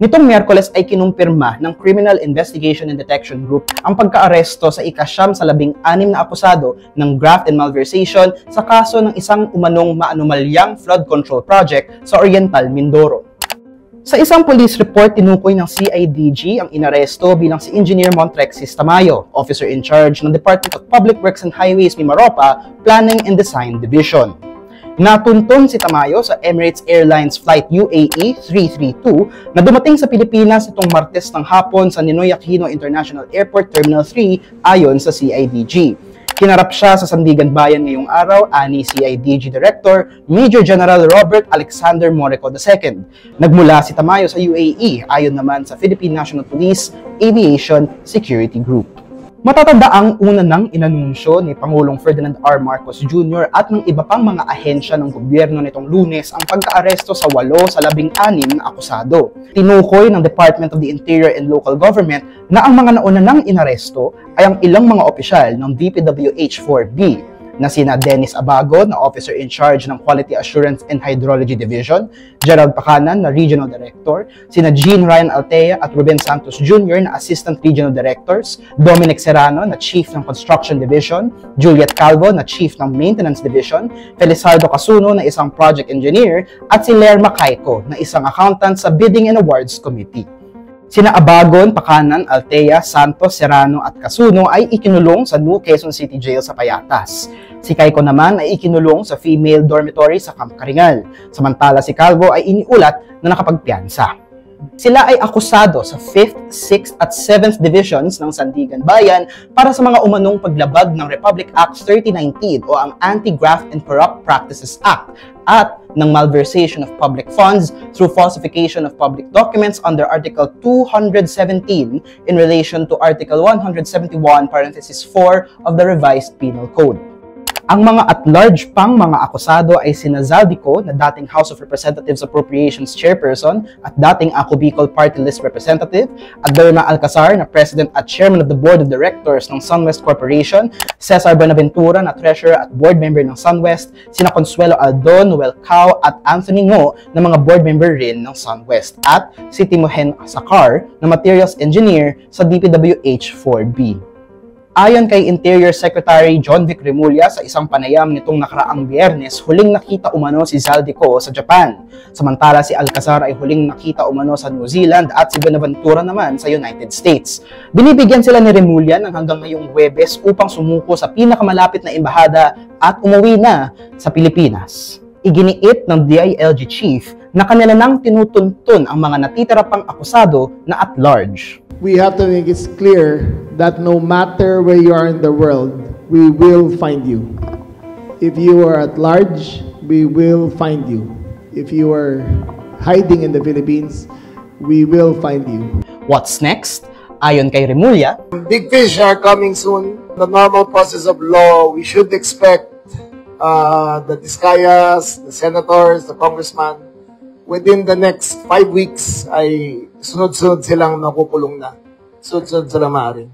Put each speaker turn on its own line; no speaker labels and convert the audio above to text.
Nitong Miyerkules ay kinumpirma ng Criminal Investigation and Detection Group ang pagka-aresto sa ika-6 na akusado ng graft and malversation sa kaso ng isang umanong maanumalyang flood control project sa Oriental Mindoro. Sa isang police report, tinukoy ng CIDG ang inaresto bilang si Engineer Montrexis Tamayo, officer in charge ng Department of Public Works and Highways Mimaropa Planning and Design Division. Natuntun si Tamayo sa Emirates Airlines Flight UAE 332 na dumating sa Pilipinas itong Martes ng hapon sa Ninoy Aquino International Airport Terminal 3 ayon sa CIDG. Kinarap siya sa Sandigan Bayan ngayong araw ani CIDG Director Major General Robert Alexander Moreco II. Nagmula si Tamayo sa UAE ayon naman sa Philippine National Police Aviation Security Group. Matatanda ang una nang inanunsyo ni Pangulong Ferdinand R. Marcos Jr. at ng iba pang mga ahensya ng gobyerno nitong Lunes ang pagka-aresto sa 8 sa 16 na akusado. Tinukoy ng Department of the Interior and Local Government na ang mga nauna nang inaresto ay ang ilang mga opisyal ng DPWH-4B na sina Dennis Abago na Officer in Charge ng Quality Assurance and Hydrology Division, Gerald Pacanan na Regional Director, sina Jean Ryan Altea at Ruben Santos Jr. na Assistant Regional Directors, Dominic Serrano na Chief ng Construction Division, Juliet Calvo na Chief ng Maintenance Division, Felizardo Casuno na isang Project Engineer, at si Lerma Caico na isang Accountant sa Bidding and Awards Committee. Sina Abagon, Pacanan, Altea, Santos, Serrano at Casuno ay ikinulong sa New Quezon City Jail sa Payatas. Si Caico naman ay ikinulong sa female dormitory sa Camp Karingal. Samantala si Calvo ay iniulat na nakapagpiyansa. Sila ay akusado sa 5th, 6th at 7th Divisions ng Sandigan Bayan para sa mga umanong paglabag ng Republic Act 3019 o ang Anti-Graft and Corrupt Practices Act at ng malversation of public funds through falsification of public documents under Article 217 in relation to Article 171, parenthesis 4 of the Revised Penal Code. Ang mga at-large pang mga akusado ay sina Zaldico na dating House of Representatives Appropriations Chairperson at dating Ako Bicol Party List Representative, at Derma Alcazar na President at Chairman of the Board of Directors ng SunWest Corporation, Cesar Buenaventura na Treasurer at Board Member ng SunWest, sina Consuelo Aldon, Noel Cao at Anthony Ngo na mga Board Member rin ng SunWest, at si Timohen Sakar na Materials Engineer sa DPWH-4B. Ayon kay Interior Secretary John Vic Remulla, sa isang panayam nitong nakaraang Biyernes, huling nakita umano si Zaldico sa Japan. Samantala si Alcazar ay huling nakita umano sa New Zealand at si Buenaventura naman sa United States. Binibigyan sila ni Remulla ng hanggang ngayong Huwebes upang sumuko sa pinakamalapit na embahada at umuwi na sa Pilipinas. Iginiit ng DILG Chief na kanila nang tinutuntun ang mga natitira pang akusado na at large.
We have to make it clear that no matter where you are in the world, we will find you. If you are at large, we will find you. If you are hiding in the Philippines, we will find you.
What's next? Ayon kay Remulla,
big fish are coming soon. The normal process of law, we should expect the Discayas, the senators, the congressman, within the next 5 weeks ay sunod-sunod silang nakukulong na. Sunod-sunod sila maaari.